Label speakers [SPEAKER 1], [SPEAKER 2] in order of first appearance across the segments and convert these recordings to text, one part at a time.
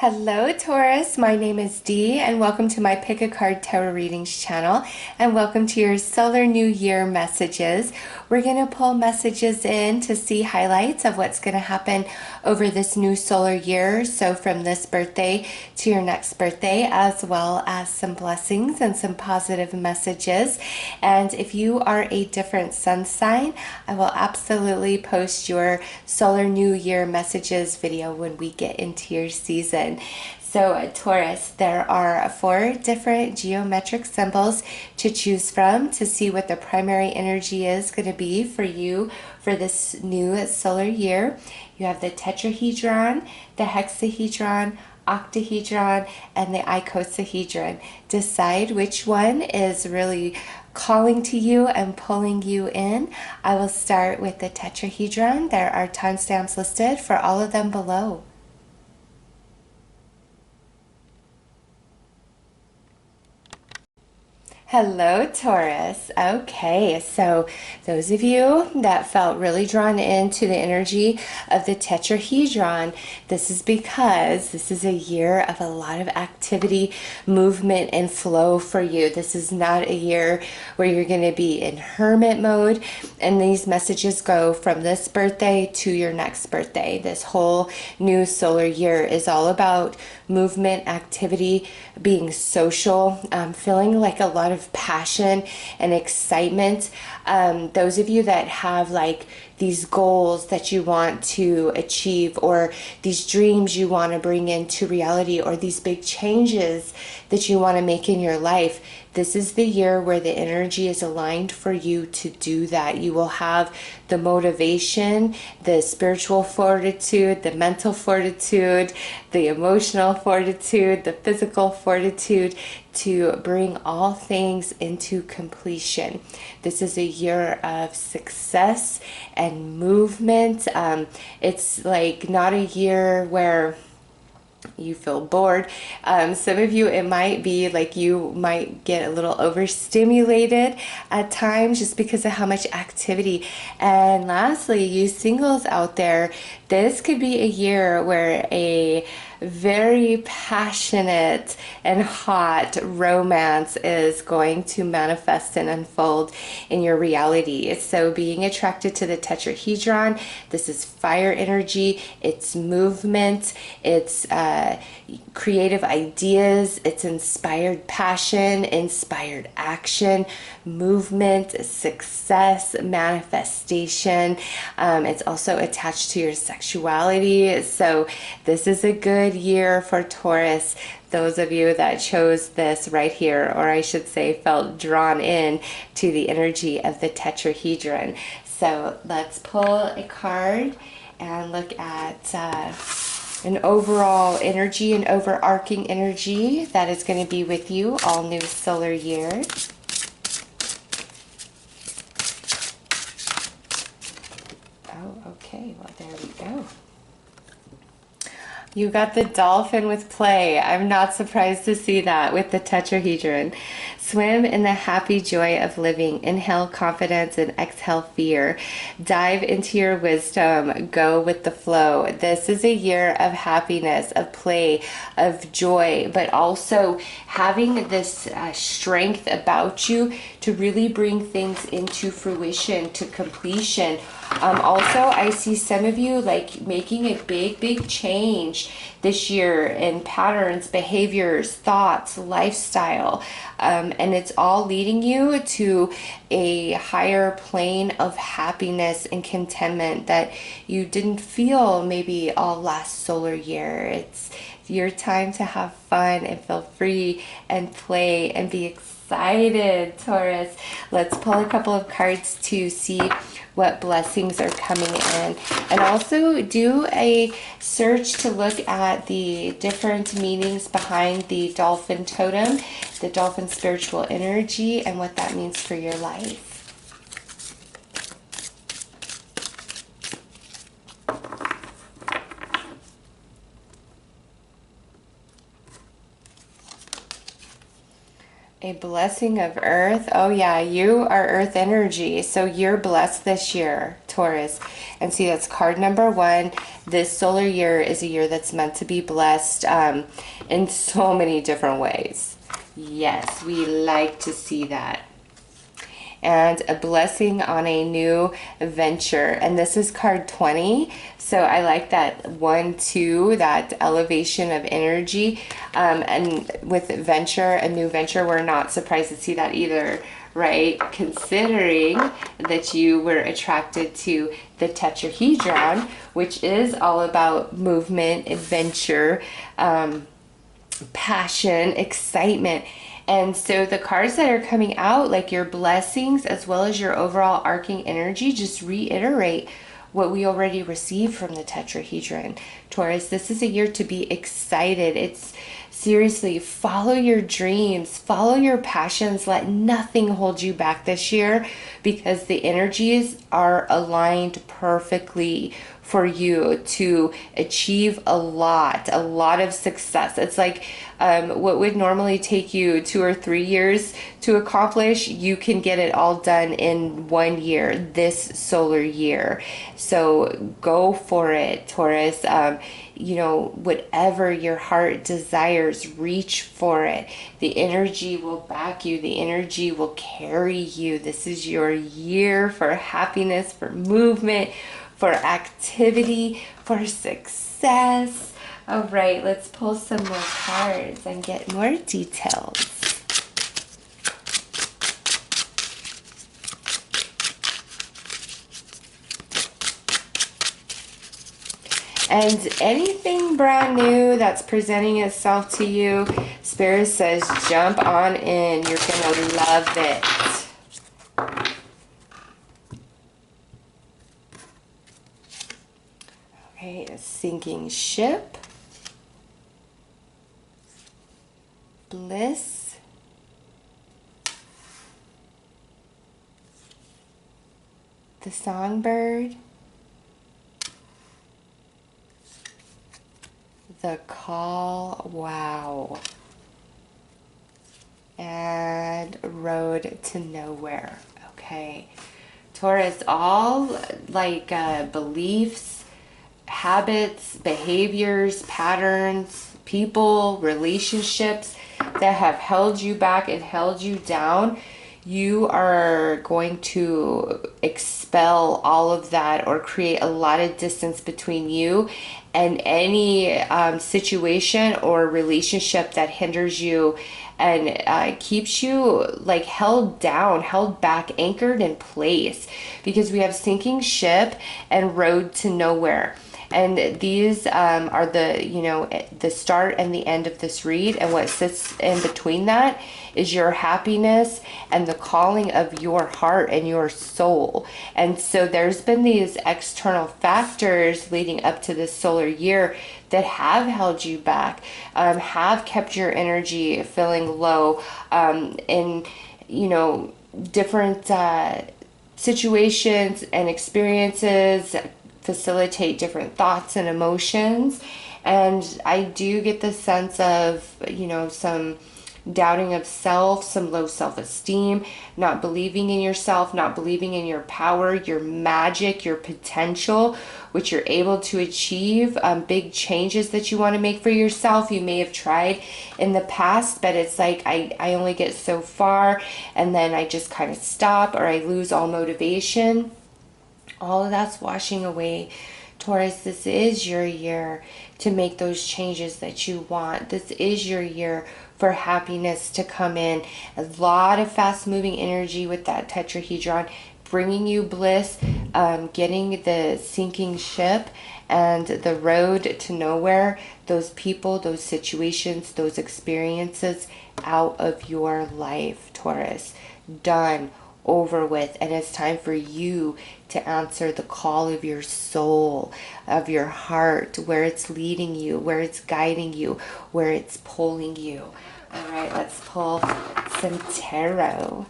[SPEAKER 1] Hello Taurus, my name is Dee and welcome to my Pick a Card Tarot Readings channel and welcome to your Solar New Year messages. We're going to pull messages in to see highlights of what's going to happen over this new solar year, so from this birthday to your next birthday, as well as some blessings and some positive messages. And if you are a different sun sign, I will absolutely post your Solar New Year messages video when we get into your season. So Taurus, there are 4 different geometric symbols to choose from to see what the primary energy is going to be for you for this new solar year. You have the Tetrahedron, the Hexahedron, Octahedron, and the Icosahedron. Decide which one is really calling to you and pulling you in. I will start with the Tetrahedron. There are timestamps listed for all of them below. Hello Taurus. Okay, so those of you that felt really drawn into the energy of the Tetrahedron, this is because this is a year of a lot of activity, movement, and flow for you. This is not a year where you're going to be in hermit mode, and these messages go from this birthday to your next birthday. This whole new solar year is all about movement, activity, being social, feeling like a lot of passion and excitement. Those of you that have like these goals that you want to achieve, or these dreams you want to bring into reality, or these big changes that you want to make in your life, this is the year where the energy is aligned for you to do that. You will have the motivation, the spiritual fortitude, the mental fortitude, the emotional fortitude, the physical fortitude to bring all things into completion. This is a year of success and movement. It's like not a year where you feel bored. Some of you, it might be like you might get a little overstimulated at times just because of how much activity. And lastly, you singles out there, this could be a year where a very passionate and hot romance is going to manifest and unfold in your reality. So being attracted to the Tetrahedron, this is fire energy, it's movement, it's creative ideas, it's inspired passion, inspired action, movement, success, manifestation. It's also attached to your sexuality. So this is a good year for Taurus. Those of you that chose this right here, or I should say felt drawn in to the energy of the Tetrahedron. So let's pull a card and look at an overall energy, an overarching energy that is going to be with you all new solar year. Oh, okay. Well, there we go. You got the dolphin with play. I'm not surprised to see that with the Tetrahedron. Swim in the happy joy of living. Inhale confidence and exhale fear. Dive into your wisdom. Go with the flow. This is a year of happiness, of play, of joy, but also having this strength about you to really bring things into fruition, to completion. Also, I see some of you like making a big change this year in patterns, behaviors, thoughts, lifestyle, and it's all leading you to a higher plane of happiness and contentment that you didn't feel maybe all last solar year. It's your time to have fun and feel free and play and be excited, Taurus. Let's pull a couple of cards to see what blessings are coming in, and also do a search to look at the different meanings behind the dolphin totem, the dolphin spiritual energy, and what that means for your life. A blessing of earth. Oh yeah, you are earth energy. So you're blessed this year, Taurus. And see, that's card number 1. This solar year is a year that's meant to be blessed in so many different ways. Yes, we like to see that. And a blessing on a new venture. And this is card 20. So I like that 1, 2, that elevation of energy. And with venture, a new venture, we're not surprised to see that either, right? Considering that you were attracted to the Tetrahedron, which is all about movement, adventure, passion, excitement. And so the cards that are coming out, like your blessings as well as your overall arcing energy, just reiterate what we already received from the Tetrahedron. Taurus, this is a year to be excited. It's seriously, follow your dreams, follow your passions, let nothing hold you back this year, because the energies are aligned perfectly for you to achieve a lot of success. It's like what would normally take you 2 or 3 years to accomplish, you can get it all done in 1 year, this solar year. So go for it, Taurus. You know, whatever your heart desires, reach for it. The energy will back you. The energy will carry you. This is your year for happiness, for movement, for activity, for success. All right, let's pull some more cards and get more details. And anything brand new that's presenting itself to you, Spirit says jump on in. You're going to love it. Okay, a sinking ship. Bliss. The songbird. The call, wow. And road to nowhere. Okay. Taurus, all like beliefs, habits, behaviors, patterns, people, relationships that have held you back and held you down, you are going to expel all of that or create a lot of distance between you and any situation or relationship that hinders you and keeps you like held down, held back, anchored in place, because we have sinking ship and road to nowhere. And these are the, you know, the start and the end of this read. And what sits in between that is your happiness and the calling of your heart and your soul. And so there's been these external factors leading up to this solar year that have held you back, have kept your energy feeling low, in, you know, different situations and experiences facilitate different thoughts and emotions. And I do get the sense of, you know, some doubting of self, some low self-esteem, not believing in yourself, not believing in your power, your magic, your potential, which you're able to achieve, big changes that you want to make for yourself. You may have tried in the past, but it's like I only get so far and then I just kind of stop, or I lose all motivation. All of that's washing away. Taurus, this is your year to make those changes that you want. This is your year for happiness to come in. A lot of fast moving energy with that tetrahedron, bringing you bliss, getting the sinking ship and the road to nowhere, those people, those situations, those experiences out of your life, Taurus. Done. Over with. And it's time for you to answer the call of your soul, of your heart, where it's leading you, where it's guiding you, where it's pulling you. All right, let's pull some tarot.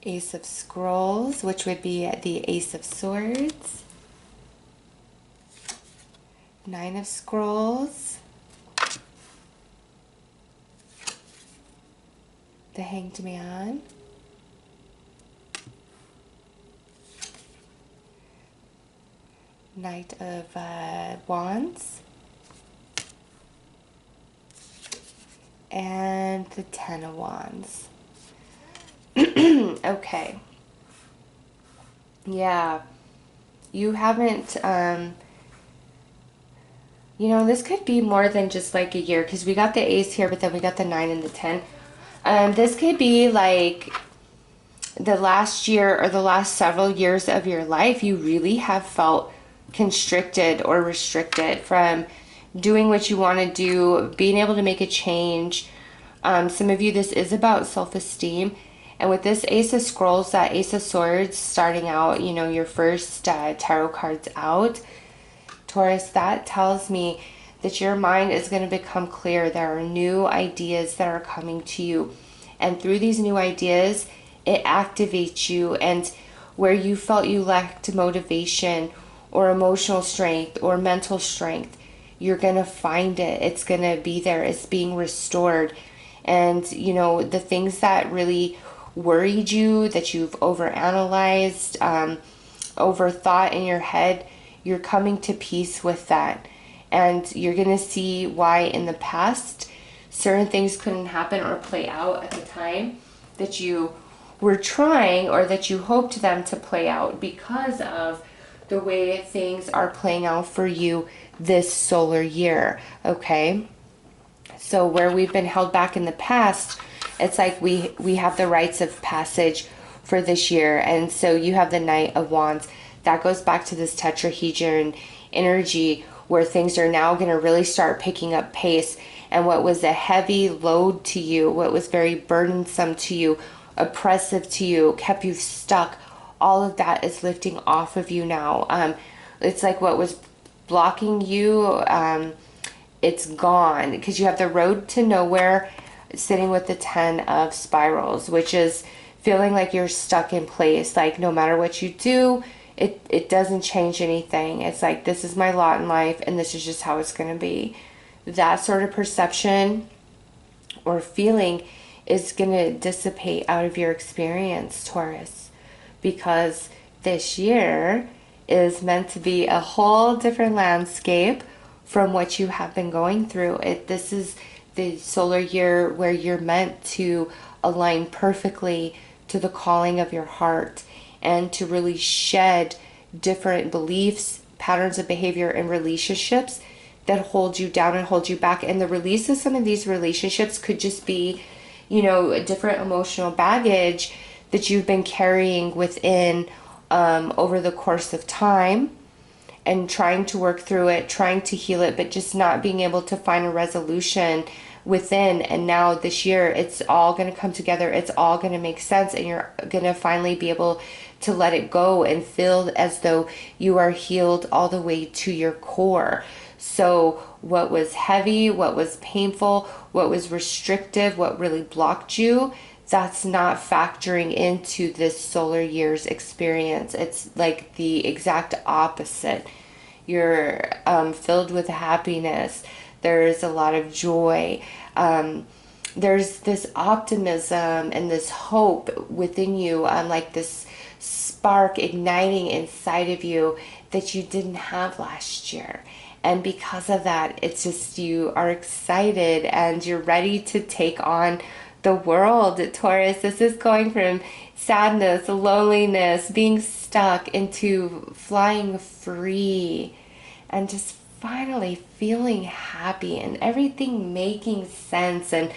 [SPEAKER 1] Ace of Scrolls, which would be the Ace of Swords. Nine of Scrolls. The Hanged Man. Knight of Wands. And the Ten of Wands. Okay. Yeah. You haven't, you know, this could be more than just like a year, because we got the Ace here, but then we got the 9 and the 10. This could be like the last year or the last several years of your life. You really have felt constricted or restricted from doing what you want to do, being able to make a change. Some of you, this is about self-esteem. And with this Ace of Scrolls, that Ace of Swords starting out, you know, your first tarot cards out, Taurus, that tells me that your mind is going to become clear. There are new ideas that are coming to you. And through these new ideas, it activates you. And where you felt you lacked motivation or emotional strength or mental strength, you're going to find it. It's going to be there. It's being restored. And, you know, the things that really worried you, that you've overanalyzed, overthought in your head, you're coming to peace with that. And you're going to see why in the past certain things couldn't happen or play out at the time that you were trying, or that you hoped them to play out, because of the way things are playing out for you this solar year. Okay? So where we've been held back in the past, it's like we have the rites of passage for this year. And so you have the Knight of Wands. That goes back to this tetrahedron energy, where things are now going to really start picking up pace. And what was a heavy load to you, what was very burdensome to you, oppressive to you, kept you stuck, all of that is lifting off of you now. It's like what was blocking you, it's gone, because you have the road to nowhere sitting with the 10 of spirals, which is feeling like you're stuck in place. Like no matter what you do, it doesn't change anything. It's like, this is my lot in life and this is just how it's going to be. That sort of perception or feeling is going to dissipate out of your experience, Taurus, because this year is meant to be a whole different landscape from what you have been going through. This is the solar year where you're meant to align perfectly to the calling of your heart, and to really shed different beliefs, patterns of behavior, and relationships that hold you down and hold you back. And the release of some of these relationships could just be, you know, a different emotional baggage that you've been carrying within over the course of time, and trying to work through it, trying to heal it, but just not being able to find a resolution within. And now this year, it's all going to come together. It's all going to make sense, and you're going to finally be able to let it go and feel as though you are healed all the way to your core. So what was heavy, what was painful, what was restrictive, what really blocked you, that's not factoring into this solar year's experience. It's like the exact opposite. You're filled with happiness. There's a lot of joy. There's this optimism and this hope within you, like this spark igniting inside of you that you didn't have last year. And because of that, it's just, you are excited and you're ready to take on the world, Taurus. This is going from sadness, loneliness, being stuck, into flying free, and just finally feeling happy and everything making sense. And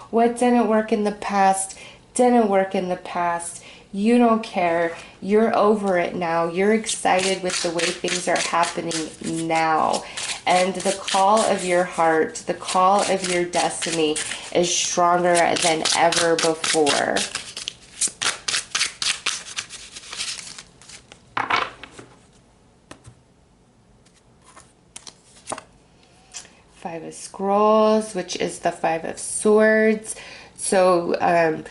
[SPEAKER 1] what didn't work in the past didn't work in the past. You don't care. You're over it now. You're excited with the way things are happening now. And the call of your heart, the call of your destiny is stronger than ever before. Five of Scrolls, which is the Five of Swords. So,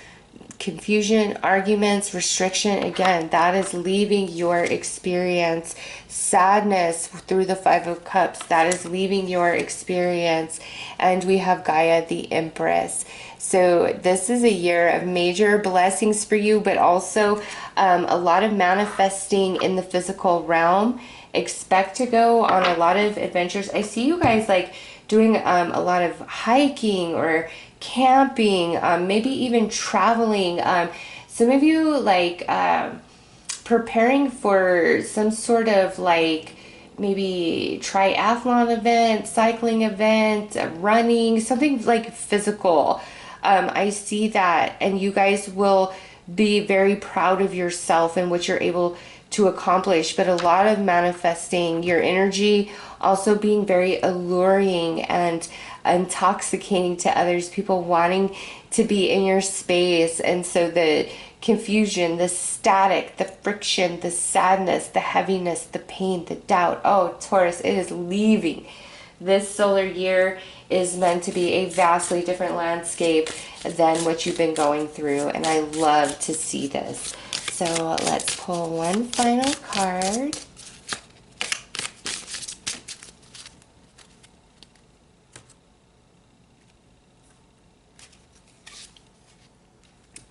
[SPEAKER 1] confusion, arguments, restriction. Again, that is leaving your experience. Sadness through the Five of Cups, that is leaving your experience. And we have Gaia, the Empress. So this is a year of major blessings for you, but also a lot of manifesting in the physical realm. Expect to go on a lot of adventures. I see you guys like doing a lot of hiking or camping, maybe even traveling. Some of you like preparing for some sort of like maybe triathlon event, cycling event, running, something like physical. I see that, and you guys will be very proud of yourself and what you're able to accomplish, but a lot of manifesting your energy, also being very alluring and intoxicating to others, people wanting to be in your space. And so the confusion, the static, the friction, the sadness, the heaviness, the pain, the doubt. Oh, Taurus, it is leaving. This solar year is meant to be a vastly different landscape than what you've been going through, and I love to see this. So let's pull one final card.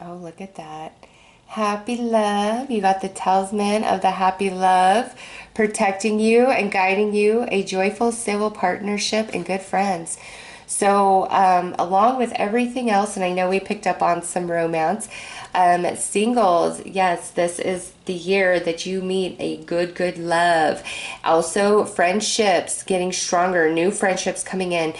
[SPEAKER 1] Oh, look at that. Happy love. You got the talisman of the happy love protecting you and guiding you, a joyful, stable partnership, and good friends. So along with everything else, and I know we picked up on some romance, singles, yes, this is the year that you meet a good love. Also friendships getting stronger, new friendships coming in.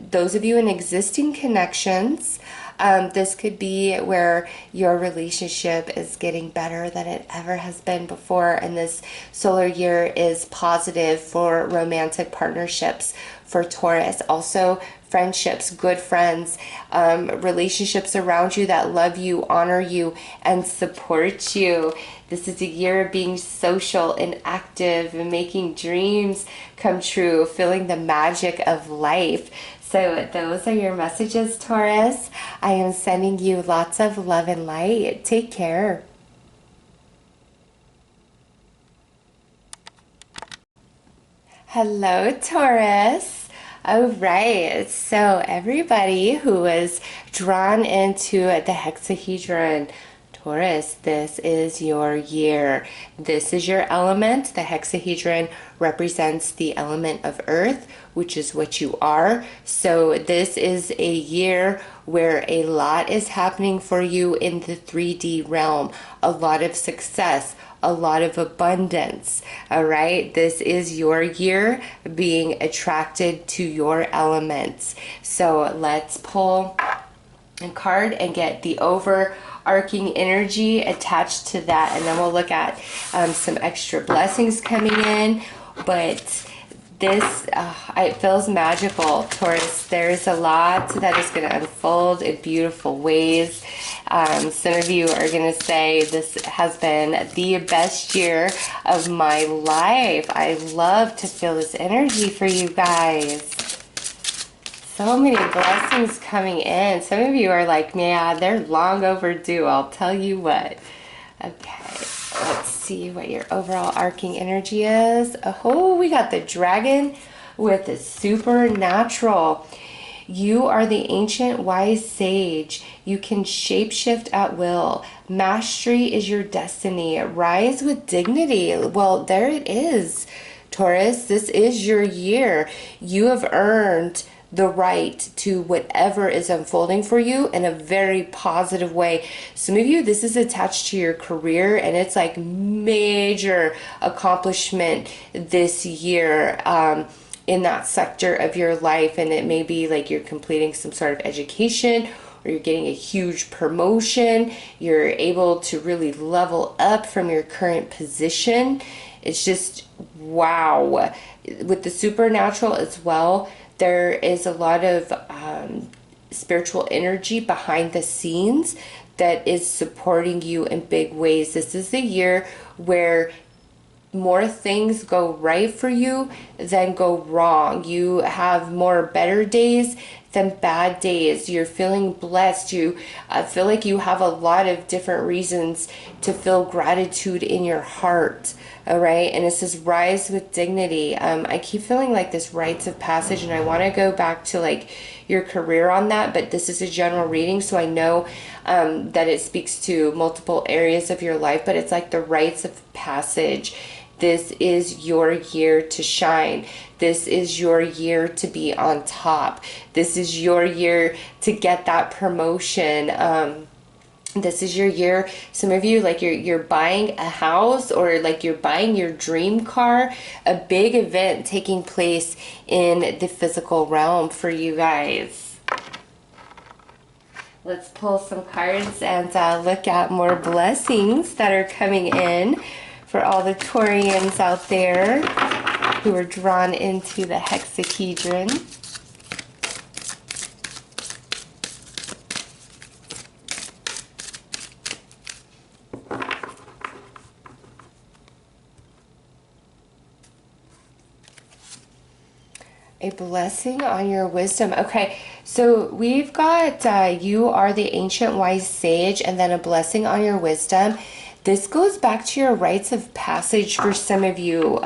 [SPEAKER 1] Those of you in existing connections, this could be where your relationship is getting better than it ever has been before, and this solar year is positive for romantic partnerships for Taurus. Also friendships, good friends, relationships around you that love you, honor you, and support you. This is a year of being social and active and making dreams come true, feeling the magic of life. So those are your messages, Taurus. I am sending you lots of love and light. Take care. Hello, Taurus. All right, so everybody who was drawn into the hexahedron, Taurus, this is your year. This is your element. The hexahedron represents the element of earth, which is what you are. So this is a year where a lot is happening for you in the 3D realm. A lot of success, a lot of abundance. All right, this is your year being attracted to your elements. So let's pull a card and get the overarching energy attached to that, and then we'll look at some extra blessings coming in. But this, it feels magical, Taurus. There's a lot that is going to unfold in beautiful ways. Some of you are going to say this has been the best year of my life. I love to feel this energy for you guys. So many blessings coming in. Some of you are like, man, they're long overdue. I'll tell you what. Okay, let's see what your overall arcing energy is. Oh, we got the dragon with the supernatural. You are the ancient wise sage. You can shapeshift at will. Mastery is your destiny. Rise with dignity. Well, there it is, Taurus. This is your year. You have earned the right to whatever is unfolding for you in a very positive way. Some of you, this is attached to your career, and it's like major accomplishment this year in that sector of your life. And it may be like you're completing some sort of education, or you're getting a huge promotion. You're able to really level up from your current position. It's just wow. With the supernatural as well, there is a lot of spiritual energy behind the scenes that is supporting you in big ways. This is the year where more things go right for you than go wrong. You have more better days than bad days. You're feeling blessed. You feel like you have a lot of different reasons to feel gratitude in your heart. All right, and it says rise with dignity. I keep feeling like this rites of passage, and I want to go back to like your career on that, but this is a general reading, so I know that it speaks to multiple areas of your life, but it's like the rites of passage. This is your year to shine. This is your year to be on top. This is your year to get that promotion. This is your year. Some of you, like you're buying a house, or like you're buying your dream car. A big event taking place in the physical realm for you guys. Let's pull some cards and look at more blessings that are coming in for all the Taurians out there who are drawn into the Hexahedron. A blessing on your wisdom. Okay, so we've got you are the ancient wise sage, and then a blessing on your wisdom. This goes back to your rites of passage for some of you,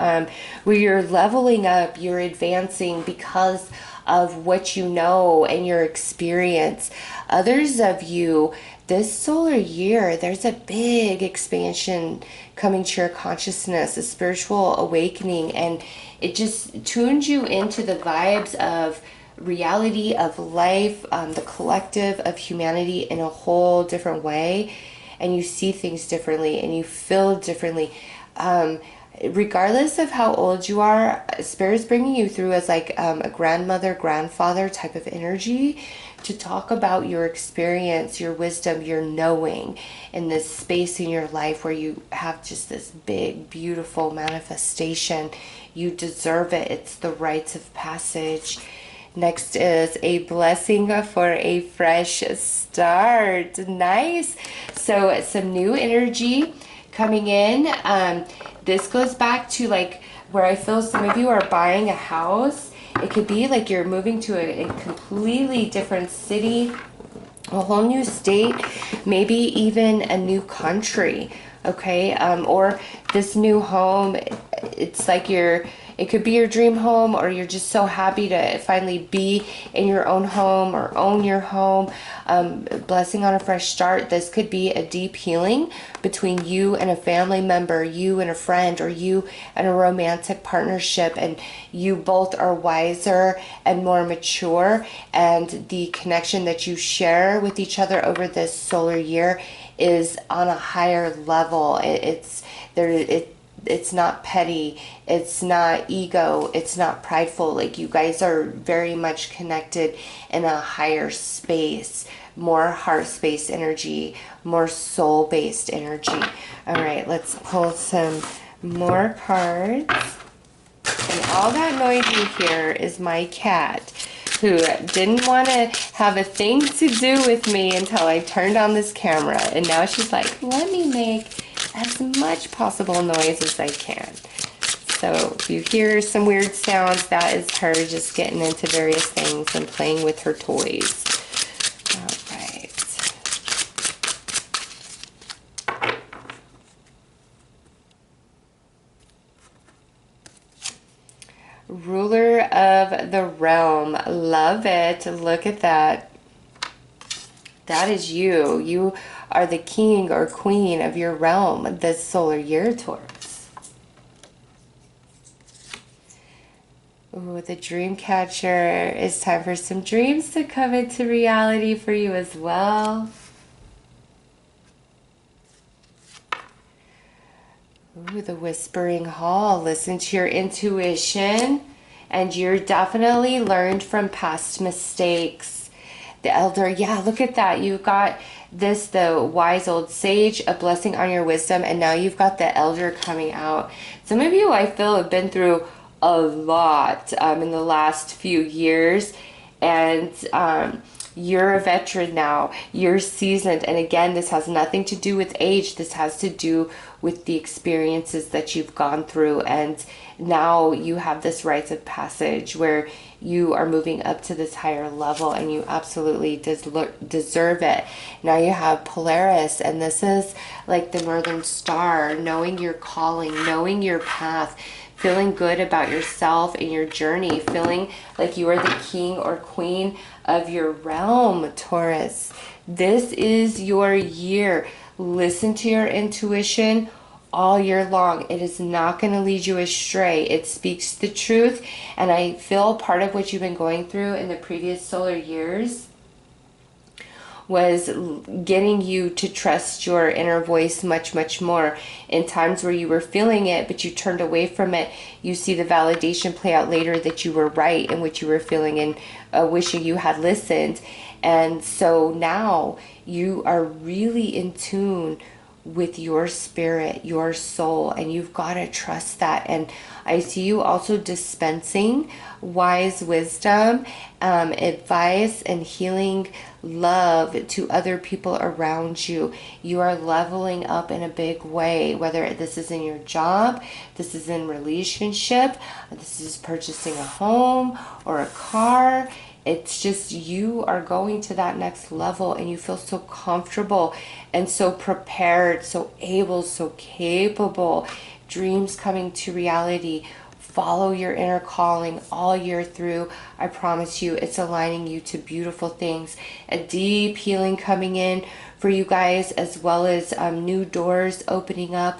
[SPEAKER 1] where you're leveling up, you're advancing because of what you know and your experience. Others of you, this solar year, there's a big expansion coming to your consciousness, a spiritual awakening, and it just tunes you into the vibes of reality, of life, the collective of humanity in a whole different way. And you see things differently and you feel differently. Regardless of how old you are, Spirit is bringing you through as like a grandmother, grandfather type of energy to talk about your experience, your wisdom, your knowing in this space in your life where you have just this big, beautiful manifestation. You deserve it. It's the rites of passage. Next is a blessing for a fresh start. Nice. So some new energy coming in. This goes back to like where I feel some of you are buying a house. It could be like you're moving to a completely different city, a whole new state, maybe even a new country. Okay, or this new home. It's like it could be your dream home, or you're just so happy to finally be in your own home or own your home. Blessing on a fresh start. This could be a deep healing between you and a family member, you and a friend, or you and a romantic partnership, and you both are wiser and more mature, and the connection that you share with each other over this solar year is on a higher level. It's not petty, it's not ego, it's not prideful. Like you guys are very much connected in a higher space, more heart space energy, more soul based energy. All right, let's pull some more cards. And all that noise you hear is my cat, who didn't want to have a thing to do with me until I turned on this camera. And now she's like, let me make as much possible noise as I can. So if you hear some weird sounds, that is her just getting into various things and playing with her toys. All right. Ruler of the realm. Love it. Look at that. That is you. You are the king or queen of your realm this solar year, Taurus. Ooh, the dream catcher. It's time for some dreams to come into reality for you as well. Ooh, the whispering hall. Listen to your intuition, and you're definitely learned from past mistakes. The elder, yeah, look at that. You've got this, the wise old sage, a blessing on your wisdom, and now you've got the elder coming out. Some of you, I feel, have been through a lot in the last few years, and you're a veteran now. You're seasoned, and again, this has nothing to do with age. This has to do with the experiences that you've gone through, and now you have this rites of passage where you are moving up to this higher level, and you absolutely deserve it. Now you have Polaris, and this is like the northern star, knowing your calling, knowing your path, feeling good about yourself and your journey, feeling like you are the king or queen of your realm, Taurus. This is your year. Listen to your intuition all year long. It is not going to lead you astray. It speaks the truth. And I feel part of what you've been going through in the previous solar years was getting you to trust your inner voice much, much more. In times where you were feeling it, but you turned away from it, you see the validation play out later that you were right in what you were feeling and wishing you had listened. And so now you are really in tune with your spirit, your soul, and you've got to trust that. And I see you also dispensing wise wisdom, advice, and healing love to other people around you. You are leveling up in a big way, whether this is in your job, this is in relationship, this is purchasing a home or a car. It's just you are going to that next level, and you feel so comfortable and so prepared, so able, so capable. Dreams coming to reality. Follow your inner calling all year through. I promise you, it's aligning you to beautiful things. A deep healing coming in for you guys, as well as new doors opening up.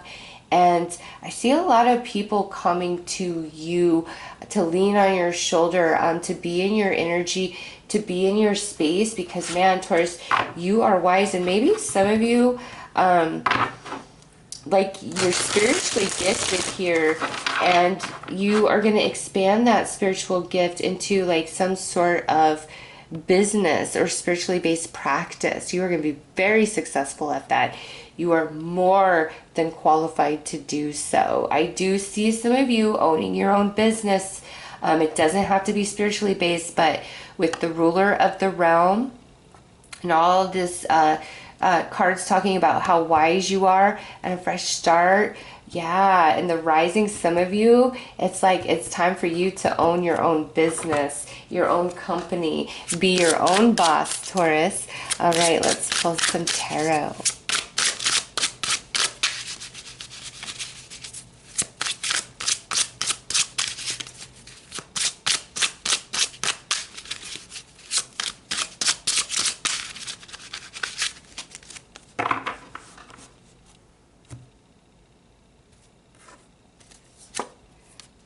[SPEAKER 1] And I see a lot of people coming to you to lean on your shoulder, to be in your energy, to be in your space, because man, Taurus, you are wise. And maybe some of you, like, you're spiritually gifted here, and you are going to expand that spiritual gift into like some sort of business or spiritually based practice. You are going to be very successful at that. You are more than qualified to do so. I do see some of you owning your own business. It doesn't have to be spiritually based, but with the ruler of the realm and all of this cards talking about how wise you are and a fresh start. Yeah, and the rising, some of you, it's like it's time for you to own your own business, your own company, be your own boss, Taurus. All right, let's pull some tarot.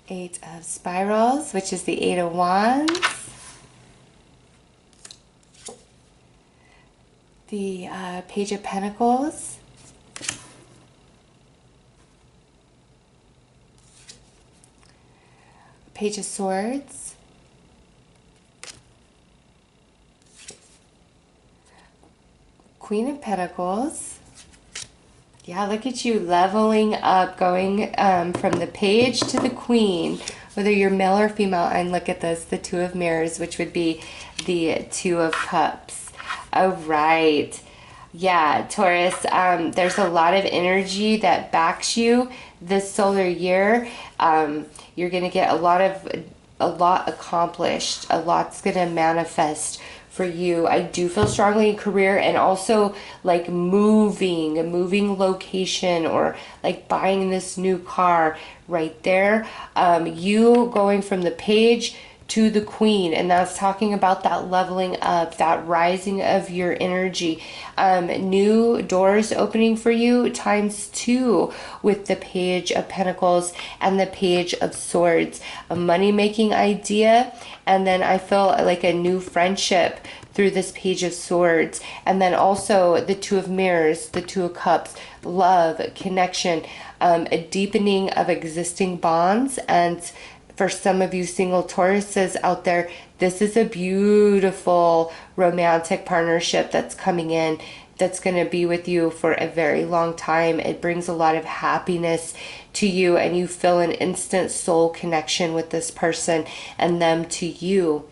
[SPEAKER 1] Eight of Spirals, which is the Eight of Wands. The Page of Pentacles. Page of Swords. Queen of Pentacles. Yeah, look at you leveling up, going from the page to the queen, whether you're male or female. And look at this, the Two of Mirrors, which would be the Two of Cups. All right. Yeah, Taurus, there's a lot of energy that backs you this solar year. You're going to get a lot accomplished. A lot's going to manifest for you. I do feel strongly in career, and also like moving location, or like buying this new car right there. You going from the page to the queen, and that's talking about that leveling up, that rising of your energy. New doors opening for you ×2 with the Page of Pentacles and the Page of Swords. A money-making idea, and then I feel like a new friendship through this Page of Swords. And then also the Two of Mirrors, the Two of Cups, love, connection, a deepening of existing bonds. And for some of you single Tauruses out there, this is a beautiful romantic partnership that's coming in, that's going to be with you for a very long time. It brings a lot of happiness to you, and you feel an instant soul connection with this person and them to you.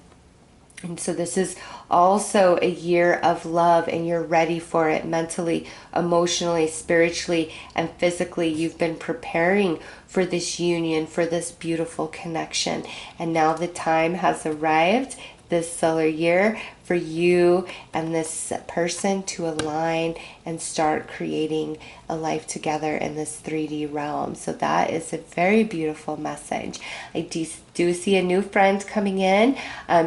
[SPEAKER 1] And so this is also a year of love, and you're ready for it mentally, emotionally, spiritually, and physically. You've been preparing for this union, for this beautiful connection. And now the time has arrived, this solar year, for you and this person to align and start creating a life together in this 3D realm. So that is a very beautiful message. I do see a new friend coming in,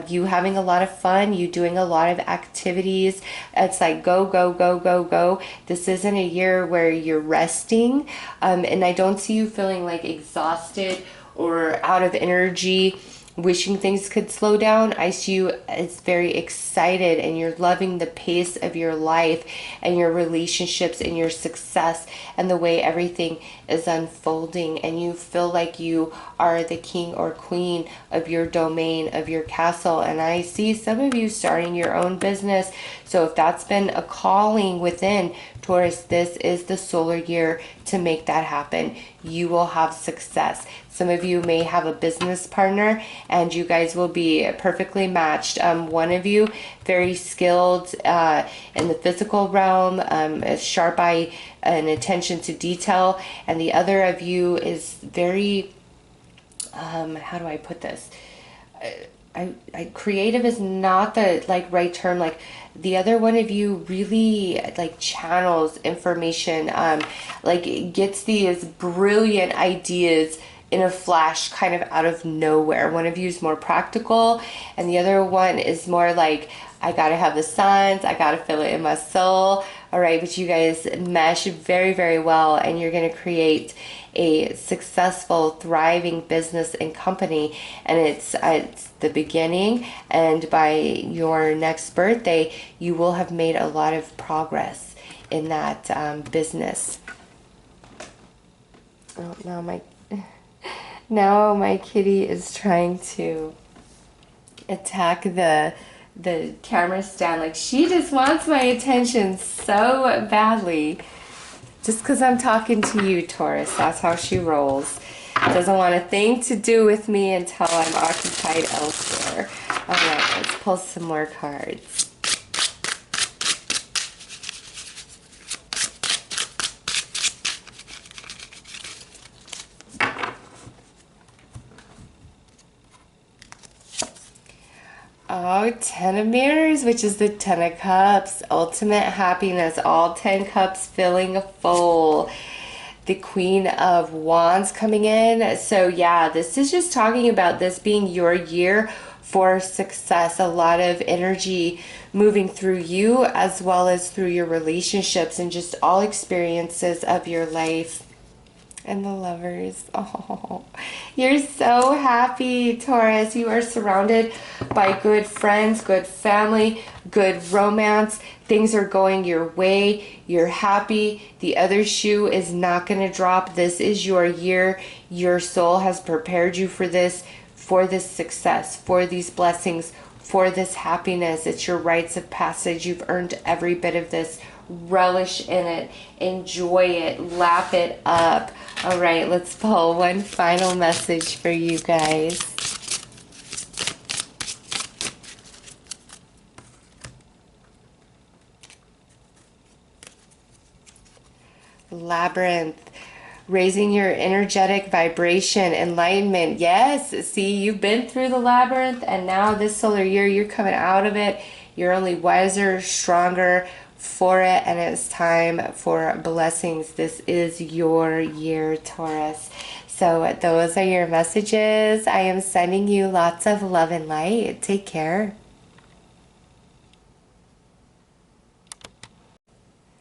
[SPEAKER 1] you having a lot of fun, you doing a lot of activities. It's like go, go, go, go, go. This isn't a year where you're resting, and I don't see you feeling like exhausted or out of energy, wishing things could slow down. I see you as very excited, and you're loving the pace of your life and your relationships and your success and the way everything is unfolding, and you feel like you are the king or queen of your domain, of your castle. And I see some of you starting your own business. So if that's been a calling within, Taurus, this is the solar year to make that happen. You will have success. Some of you may have a business partner, and you guys will be perfectly matched. One of you, very skilled in the physical realm, a sharp eye and attention to detail, and the other of you is very, how do I put this? Creative is not the right term. Like the other one of you really channels information, gets these brilliant ideas in a flash, kind of out of nowhere. One of you is more practical, and the other one is more like, I gotta have the signs, I gotta feel it in my soul. All right, but you guys mesh very, very well, and you're gonna create a successful, thriving business and company. And it's the beginning, and by your next birthday, you will have made a lot of progress in that business. Oh, now my kitty is trying to attack the camera stand. Like, she just wants my attention so badly. Just because I'm talking to you, Taurus, that's how she rolls. Doesn't want a thing to do with me until I'm occupied elsewhere. All right, let's pull some more cards. Oh, Ten of Mirrors, which is the Ten of Cups. Ultimate happiness. All 10 cups filling full. The Queen of Wands coming in. So yeah, this is just talking about this being your year for success. A lot of energy moving through you as well as through your relationships and just all experiences of your life. And the Lovers. Oh, you're so happy, Taurus. You are surrounded by good friends, good family, good romance. Things are going your way. You're happy. The other shoe is not going to drop. This is your year. Your soul has prepared you for this success, for these blessings, for this happiness. It's your rites of passage. You've earned every bit of this. Relish in it. Enjoy it. Lap it up. All right, let's pull one final message for you guys. Labyrinth. Raising your energetic vibration, enlightenment. Yes, see, you've been through the labyrinth, and now this solar year, you're coming out of it. You're only wiser, stronger for it, and it's time for blessings. This is your year, Taurus. So those are your messages. I am sending you lots of love and light. Take care.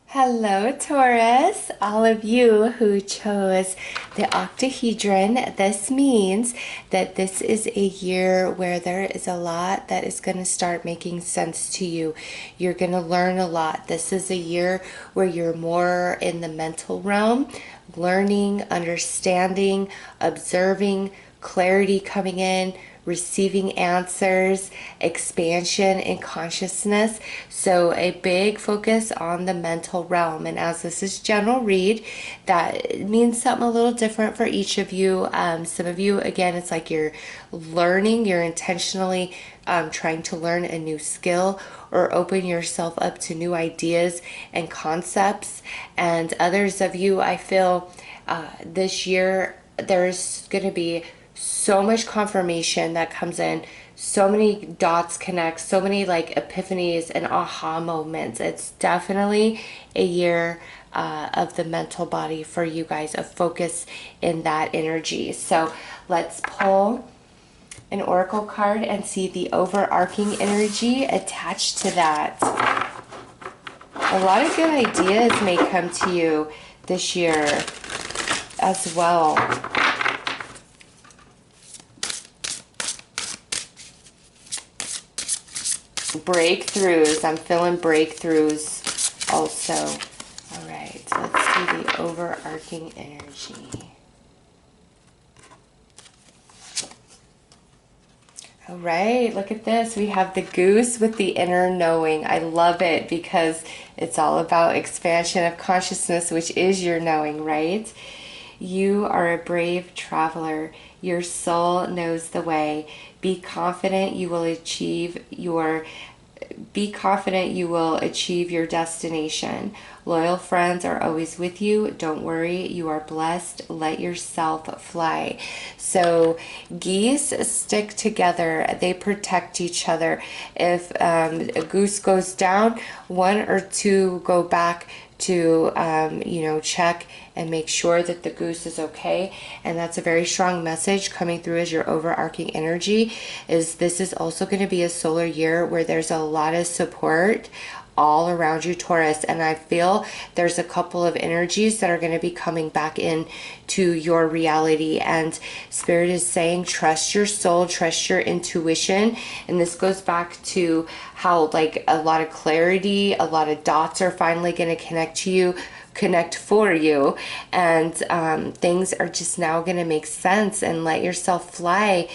[SPEAKER 1] Hello, Taurus. All of you who chose the Octahedron, this means that this is a year where there is a lot that is going to start making sense to you. You're going to learn a lot. This is a year where you're more in the mental realm, learning, understanding, observing, clarity coming in, receiving answers, expansion in consciousness. So a big focus on the mental realm. And as this is general read, that means something a little different for each of you. Some of you, again, it's like you're learning, you're intentionally trying to learn a new skill or open yourself up to new ideas and concepts. And others of you, I feel this year, there's going to be so much confirmation that comes in, so many dots connect, so many like epiphanies and aha moments. It's definitely a year of the mental body for you guys, a focus in that energy. So let's pull an oracle card and see the overarching energy attached to that. A lot of good ideas may come to you this year as well. Breakthroughs. I'm feeling breakthroughs also. All right, let's do the overarching energy. All right, look at this. We have the goose with the inner knowing. I love it because it's all about expansion of consciousness, which is your knowing, right? You are a brave traveler. Your soul knows the way. Be confident you will achieve your destination. Loyal friends are always with you. Don't worry, you are blessed. Let yourself fly. So geese stick together. They protect each other. If a goose goes down, one or two go back to check and make sure that the goose is okay. And that's a very strong message coming through as your overarching energy. Is this is also going to be a solar year where there's a lot of support all around you, Taurus. And I feel there's a couple of energies that are going to be coming back in to your reality. And Spirit is saying, trust your soul, trust your intuition. And this goes back to how like a lot of clarity, a lot of dots are finally going to connect for you. And things are just now going to make sense, and let yourself fly.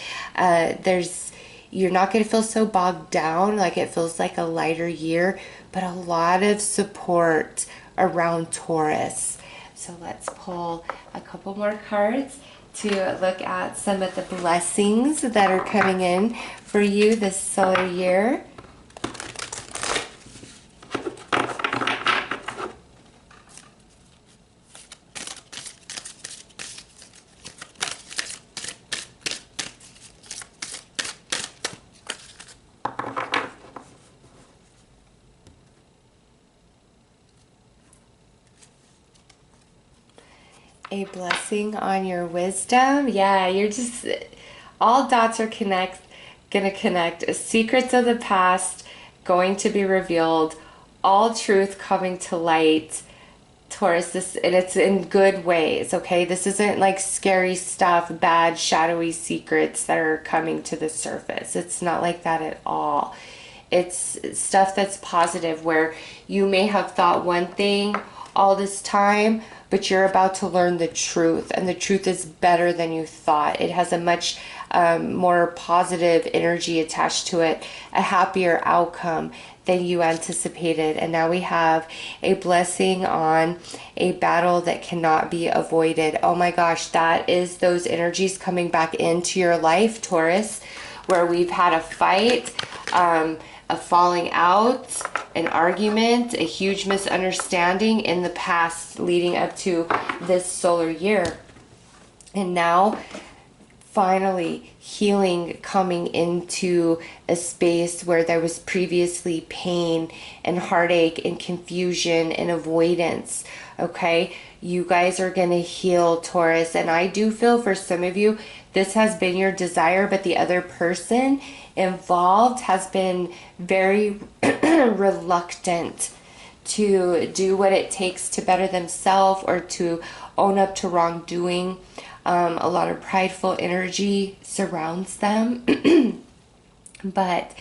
[SPEAKER 1] You're not going to feel so bogged down. Like it feels like a lighter year, but a lot of support around Taurus. So let's pull a couple more cards to look at some of the blessings that are coming in for you this solar year. A blessing on your wisdom. Yeah, you're just, all dots are gonna connect. Secrets of the past going to be revealed. All truth coming to light. Taurus, and it's in good ways, okay? This isn't like scary stuff, bad, shadowy secrets that are coming to the surface. It's not like that at all. It's stuff that's positive, where you may have thought one thing all this time, but you're about to learn the truth, and the truth is better than you thought. It has a much more positive energy attached to it, a happier outcome than you anticipated. And now we have a blessing on a battle that cannot be avoided. Oh my gosh, that is those energies coming back into your life, Taurus, where we've had a fight, a falling out, an argument, a huge misunderstanding in the past leading up to this solar year. And now, finally, healing coming into a space where there was previously pain and heartache and confusion and avoidance. Okay, you guys are going to heal, Taurus. And I do feel for some of you, this has been your desire, but the other person involved has been very reluctant to do what it takes to better themselves or to own up to wrongdoing. A lot of prideful energy surrounds them. But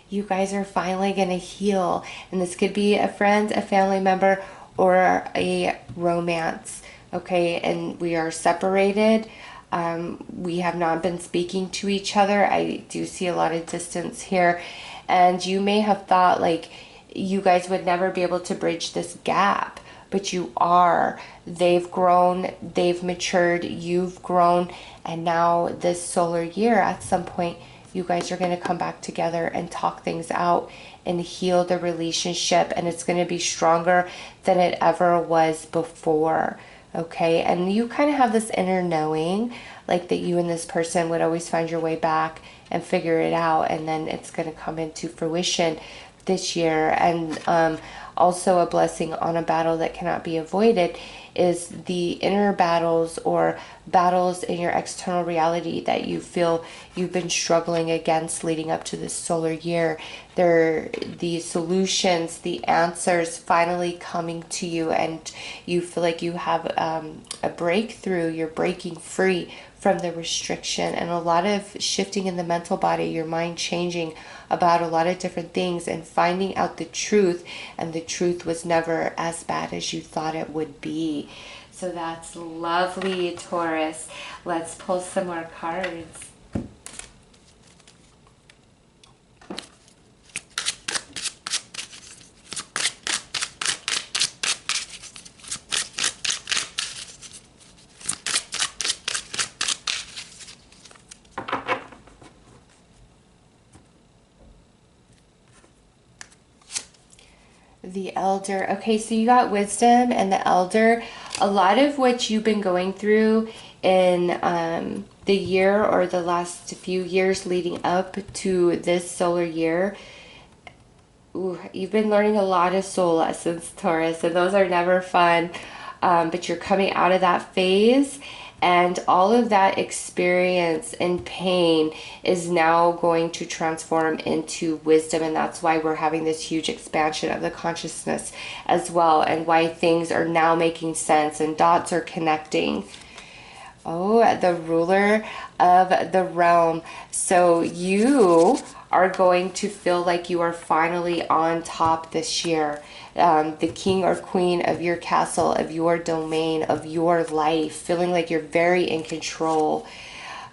[SPEAKER 1] you guys are finally going to heal. And this could be a friend, a family member, or a romance. Okay, and we are separated. We have not been speaking to each other. I do see a lot of distance here. And you may have thought like you guys would never be able to bridge this gap, but you are. They've grown, they've matured, you've grown, and now this solar year, at some point, you guys are going to come back together and talk things out and heal the relationship, and it's going to be stronger than it ever was before. Okay, and you kind of have this inner knowing, like that you and this person would always find your way back and figure it out, and then it's going to come into fruition this year. And also a blessing on a battle that cannot be avoided is the inner battles or battles in your external reality that you feel you've been struggling against leading up to this solar year. They're the solutions, the answers finally coming to you, and you feel like you have a breakthrough. You're breaking free from the restriction, and a lot of shifting in the mental body, your mind changing about a lot of different things and finding out the truth, and the truth was never as bad as you thought it would be. So that's lovely, Taurus. Let's pull some more cards. The Elder. Okay, so you got Wisdom and the Elder. A lot of what you've been going through in the year or the last few years leading up to this solar year, you've been learning a lot of soul lessons, Taurus, and those are never fun, but you're coming out of that phase. And all of that experience and pain is now going to transform into wisdom. And that's why we're having this huge expansion of the consciousness as well. And why things are now making sense and dots are connecting. Oh, the ruler of the realm. So you are going to feel like you are finally on top this year. The king or queen of your castle, of your domain, of your life, feeling like you're very in control.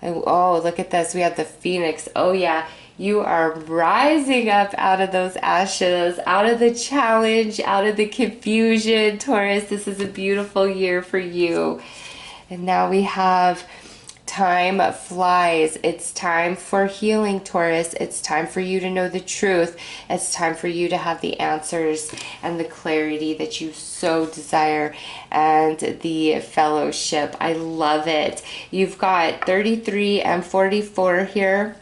[SPEAKER 1] And, oh, look at this. We have the Phoenix. Oh, yeah. You are rising up out of those ashes, out of the challenge, out of the confusion, Taurus. This is a beautiful year for you. And now we have time flies. It's time for healing, Taurus. It's time for you to know the truth. It's time for you to have the answers and the clarity that you so desire, and the fellowship. I love it. You've got 33 and 44 here,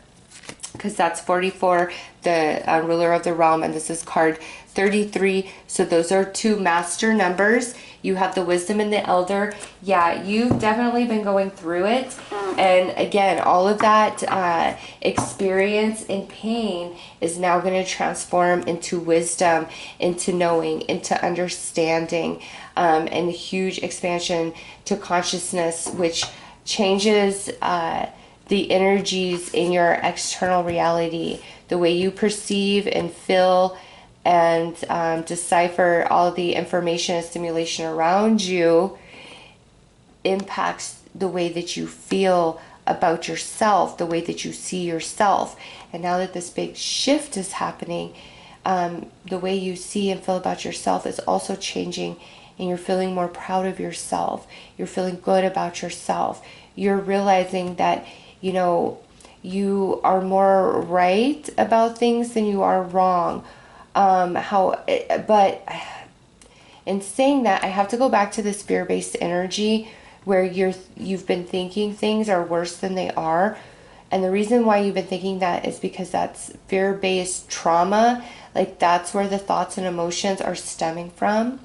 [SPEAKER 1] because that's 44, the ruler of the realm, and this is card 33. So those are two master numbers. You have the wisdom and the elder. Yeah, you've definitely been going through it. And again, all of that experience and pain is now going to transform into wisdom, into knowing, into understanding, and a huge expansion to consciousness, which changes the energies in your external reality, the way you perceive and feel and decipher all the information and stimulation around you impacts the way that you feel about yourself, the way that you see yourself. And now that this big shift is happening, the way you see and feel about yourself is also changing, and you're feeling more proud of yourself. You're feeling good about yourself. You're realizing that, you know, you are more right about things than you are wrong. But in saying that, I have to go back to this fear-based energy where you've been thinking things are worse than they are. And the reason why you've been thinking that is because that's fear-based trauma. Like, that's where the thoughts and emotions are stemming from.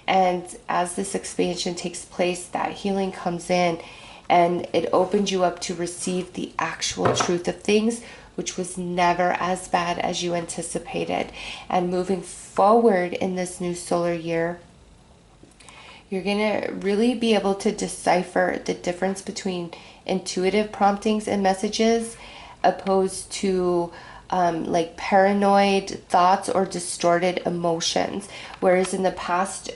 [SPEAKER 1] And as this expansion takes place, that healing comes in, and it opens you up to receive the actual truth of things, which was never as bad as you anticipated. And moving forward in this new solar year, you're going to really be able to decipher the difference between intuitive promptings and messages opposed to like paranoid thoughts or distorted emotions. Whereas in the past,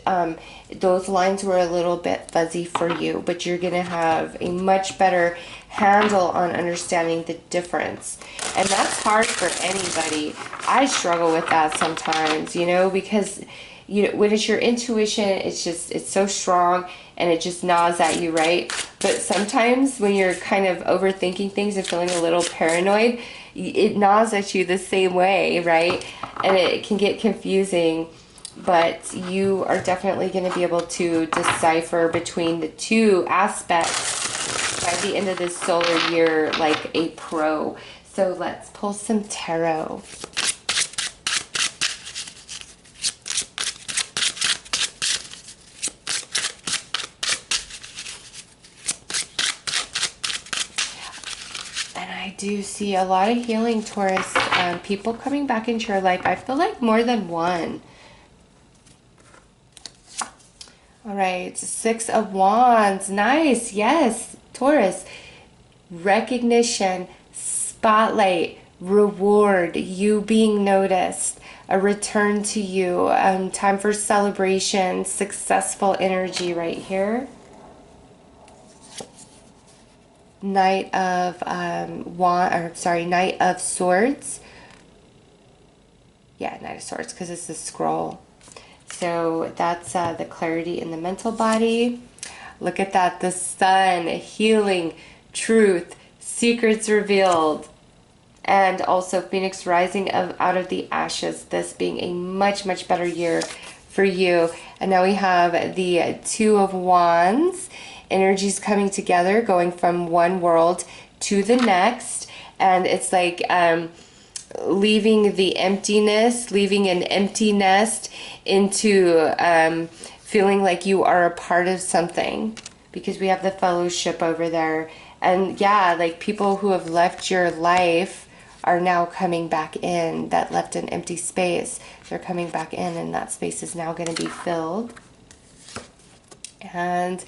[SPEAKER 1] those lines were a little bit fuzzy for you, but you're going to have a much better handle on understanding the difference. And that's hard for anybody. I struggle with that sometimes, you know, because when it's your intuition, it's so strong and it just gnaws at you, right? But sometimes when you're kind of overthinking things and feeling a little paranoid, it gnaws at you the same way, right? And it can get confusing, but you are definitely going to be able to decipher between the two aspects by the end of this solar year like a pro. So let's pull some tarot. I do see a lot of healing, Taurus. People coming back into your life. I feel like more than one. All right, 6 of Wands. Nice. Yes, Taurus. Recognition, spotlight, reward, you being noticed, a return to you, time for celebration, successful energy right here. Knight of Knight of Swords. Yeah, Knight of Swords, because it's the scroll. So that's the clarity in the mental body. Look at that, the sun, healing, truth, secrets revealed, and also Phoenix rising out of the ashes. This being a much, much better year for you. And now we have the 2 of Wands. Energies coming together, going from one world to the next, and it's like leaving the emptiness, leaving an empty nest into feeling like you are a part of something, because we have the fellowship over there. And yeah, like people who have left your life are now coming back in, that left an empty space. They're coming back in, and that space is now going to be filled. And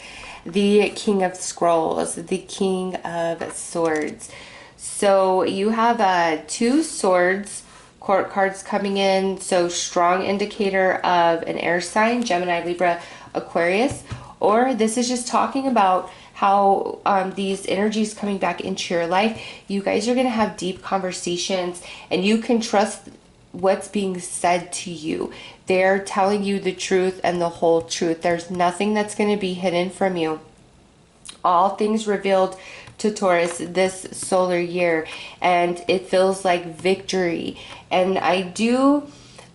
[SPEAKER 1] the King of Scrolls, the King of Swords. So you have 2 swords, court cards coming in. So strong indicator of an air sign, Gemini, Libra, Aquarius. Or this is just talking about how these energies coming back into your life, you guys are going to have deep conversations, and you can trust what's being said to you. They're telling you the truth and the whole truth. There's nothing that's going to be hidden from you. All things revealed to Taurus this solar year, and it feels like victory. And I do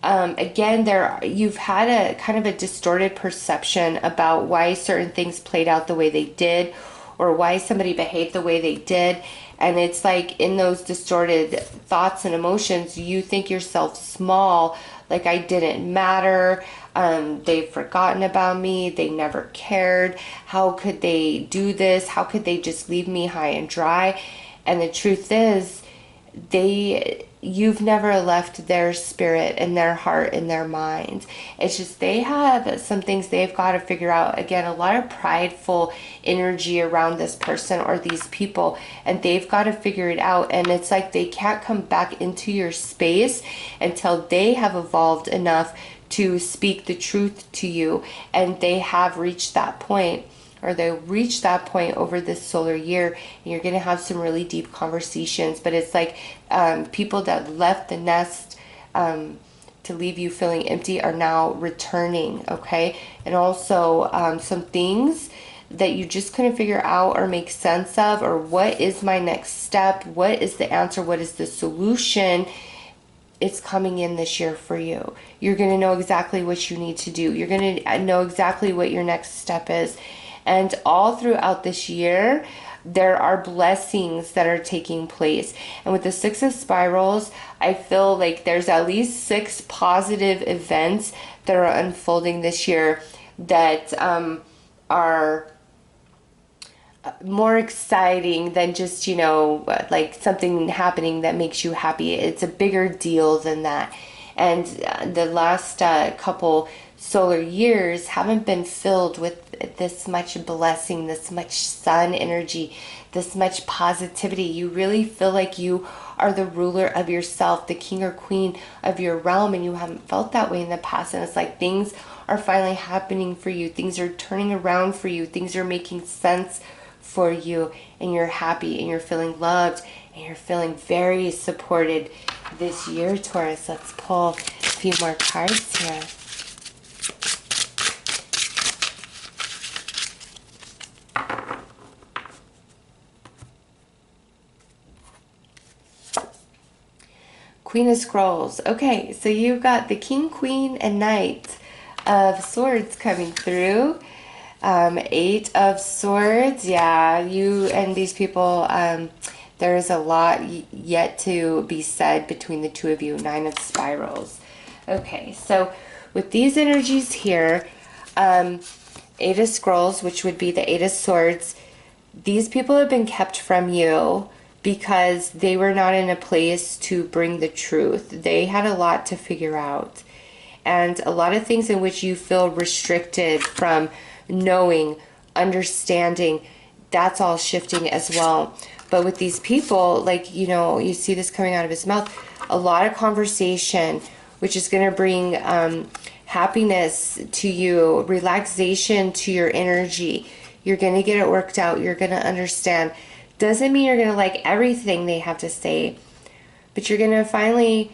[SPEAKER 1] again, you've had a kind of a distorted perception about why certain things played out the way they did, or why somebody behaved the way they did. And it's like in those distorted thoughts and emotions, you think yourself small, like I didn't matter. They've forgotten about me. They never cared. How could they do this? How could they just leave me high and dry? And the truth is, you've never left their spirit and their heart and their mind. It's just they have some things they've got to figure out. Again, a lot of prideful energy around this person or these people, and they've got to figure it out. And it's like they can't come back into your space until they have evolved enough to speak the truth to you. And they have reached that point, or they reach that point over this solar year, and you're going to have some really deep conversations. But it's like people that left the nest to leave you feeling empty are now returning, okay? And also some things that you just couldn't figure out or make sense of, or what is my next step? What is the answer? What is the solution? It's coming in this year for you. You're going to know exactly what you need to do. You're going to know exactly what your next step is. And all throughout this year, there are blessings that are taking place. And with the 6 of Spirals, I feel like there's at least 6 positive events that are unfolding this year that are more exciting than just, you know, like something happening that makes you happy. It's a bigger deal than that. And the last couple solar years haven't been filled with this much blessing, this much sun energy, this much positivity. You really feel like you are the ruler of yourself, the king or queen of your realm, and you haven't felt that way in the past. And it's like things are finally happening for you. Things are turning around for you. Things are making sense for you, and you're happy, and you're feeling loved, and you're feeling very supported this year, Taurus. Let's pull a few more cards here. Queen of Scrolls. Okay, so you've got the King, Queen, and Knight of Swords coming through. Eight of Swords. Yeah, you and these people, there is a lot yet to be said between the two of you. Nine of Spirals. Okay, so with these energies here, Eight of Scrolls, which would be the Eight of Swords, these people have been kept from you because they were not in a place to bring the truth. They had a lot to figure out, and a lot of things in which you feel restricted from knowing, understanding, that's all shifting as well. But with these people, like, you know, you see this coming out of his mouth, a lot of conversation, which is going to bring happiness to you, relaxation to your energy. You're going to get it worked out. You're going to understand. Doesn't mean you're going to like everything they have to say, but you're going to finally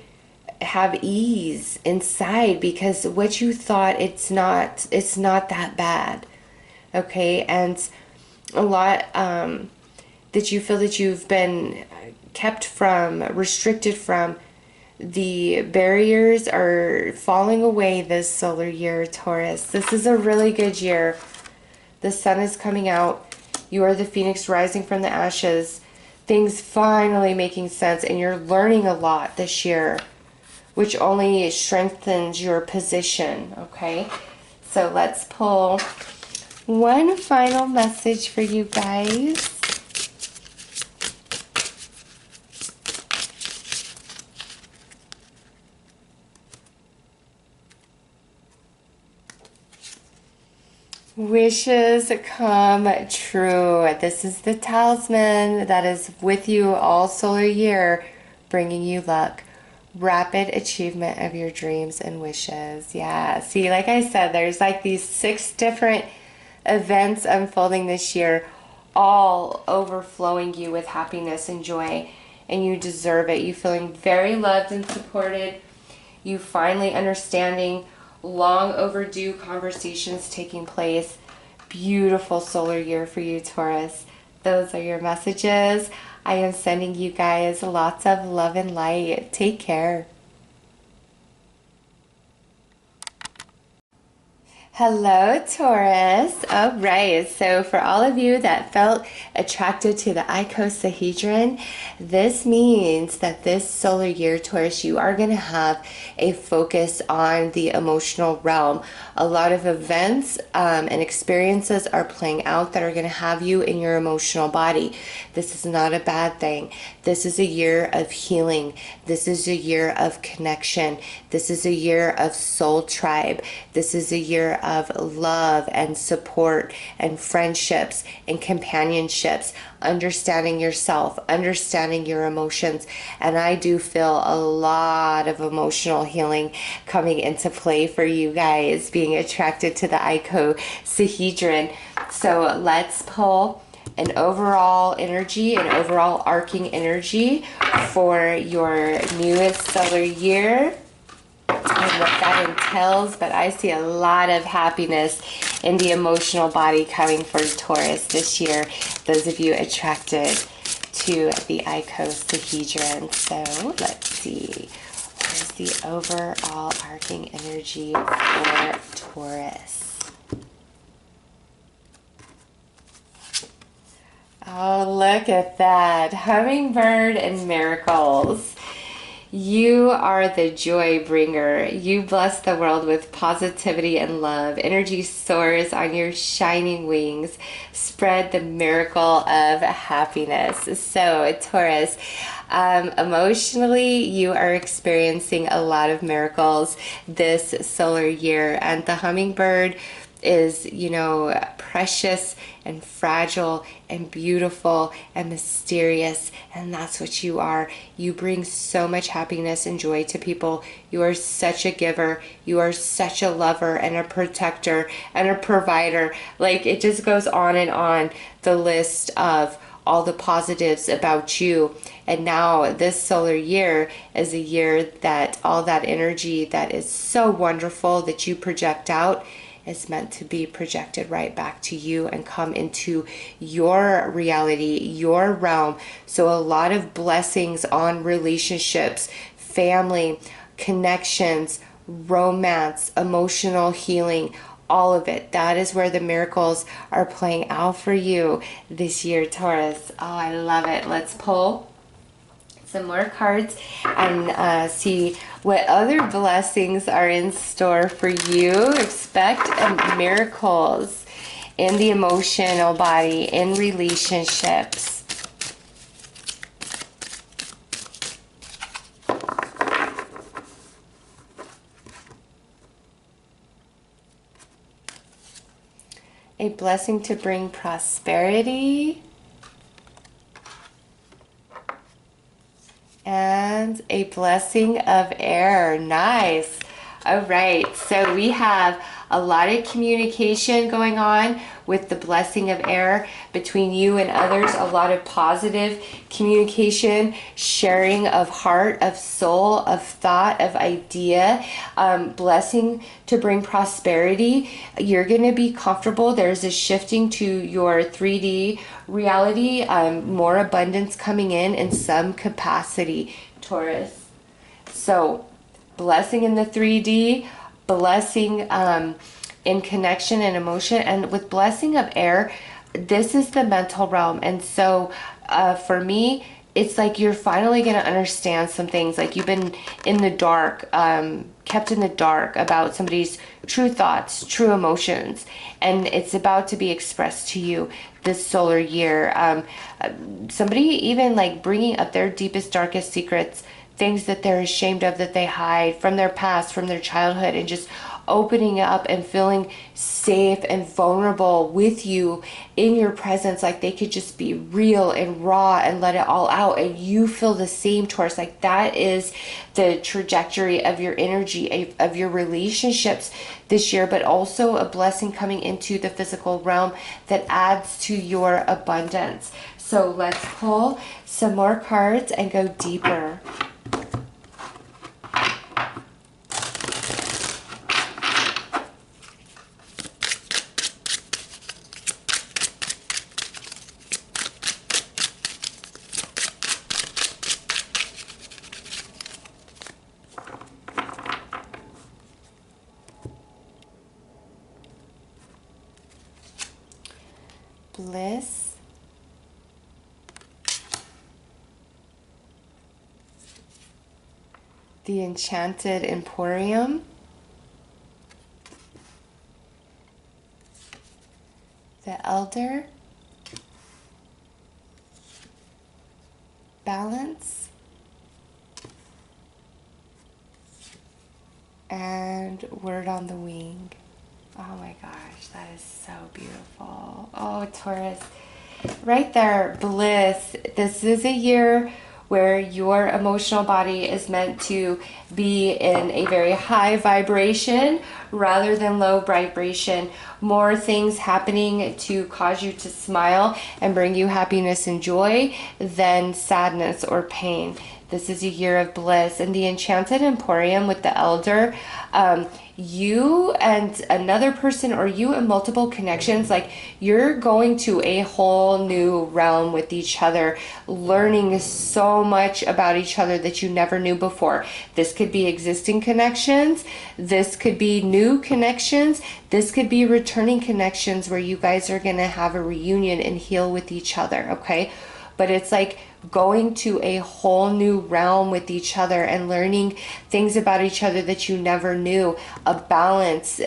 [SPEAKER 1] have ease inside, because what you thought, it's not that bad. Okay, and a lot that you feel that you've been kept from, restricted from, the barriers are falling away this solar year, Taurus. This is a really good year. The sun is coming out. You are the phoenix rising from the ashes. Things finally making sense, and you're learning a lot this year, which only strengthens your position, okay? So let's pull one final message for you guys. Wishes come true. This is the talisman that is with you all solar year, bringing you luck. Rapid achievement of your dreams and wishes. Yeah, see, like I said, there's like these 6 different events unfolding this year, all overflowing you with happiness and joy, and you deserve it. You feeling very loved and supported. You finally understanding long overdue conversations taking place. Beautiful solar year for you, Taurus. Those are your messages. I am sending you guys lots of love and light. Take care. Hello, Taurus. All right, so for all of you that felt attracted to the Icosahedron, this means that this solar year, Taurus, you are going to have a focus on the emotional realm. A lot of events and experiences are playing out that are going to have you in your emotional body. This is not a bad thing. This is a year of healing. This is a year of connection. This is a year of soul tribe. This is a year of love and support and friendships and companionships, understanding yourself, understanding your emotions. And I do feel a lot of emotional healing coming into play for you guys being attracted to the Icosahedron. So let's pull an overall energy, an overall arcing energy for your newest solar year and what that entails. But I see a lot of happiness in the emotional body coming for Taurus this year, those of you attracted to the Icosahedron. So let's see, what is the overall arcing energy for Taurus? Oh, look at that. Hummingbird and miracles. You are the joy bringer. You bless the world with positivity and love. Energy soars on your shining wings. Spread the miracle of happiness. So, Taurus, emotionally, you are experiencing a lot of miracles this solar year, and the hummingbird is, precious and fragile and beautiful and mysterious, and that's what you are. You bring so much happiness and joy to people. You are such a giver. You are such a lover and a protector and a provider. Like, it just goes on and on, the list of all the positives about you. And now this solar year is a year that all that energy that is so wonderful that you project out is meant to be projected right back to you and come into your reality, your realm. So a lot of blessings on relationships, family, connections, romance, emotional healing, all of it. That is where the miracles are playing out for you this year, Taurus. Oh, I love it. Let's pull some more cards and see what other blessings are in store for you. Expect miracles in the emotional body, in relationships. A blessing to bring prosperity. And a blessing of air. Nice. All right. So we have a lot of communication going on with the blessing of air between you and others. A lot of positive communication, sharing of heart, of soul, of thought, of idea. Blessing to bring prosperity. You're going to be comfortable. There's a shifting to your 3D reality. More abundance coming in some capacity, Taurus. So blessing in the 3D, blessing in connection and emotion, and with blessing of air, this is the mental realm. And so for me, it's like you're finally going to understand some things. Like you've been in the dark, kept in the dark about somebody's true thoughts, true emotions, and it's about to be expressed to you this solar year. Somebody even like bringing up their deepest, darkest secrets, things that they're ashamed of, that they hide from their past, from their childhood, and just opening up and feeling safe and vulnerable with you in your presence. Like they could just be real and raw and let it all out, and you feel the same, Taurus. Like that is the trajectory of your energy, of your relationships this year, but also a blessing coming into the physical realm that adds to your abundance. So let's pull some more cards and go deeper. Bliss, the Enchanted Emporium, the Elder, Balance, and Word on the Wing. Oh my gosh, that is so beautiful. Oh, Taurus, right there, bliss. This is a year where your emotional body is meant to be in a very high vibration rather than low vibration. More things happening to cause you to smile and bring you happiness and joy than sadness or pain. This is a year of bliss. And the Enchanted Emporium with the Elder, you and another person, or you and multiple connections, like you're going to a whole new realm with each other, learning so much about each other that you never knew before. This could be existing connections. This could be new connections. This could be returning connections where you guys are going to have a reunion and heal with each other. Okay. But it's like going to a whole new realm with each other and learning things about each other that you never knew. A balance,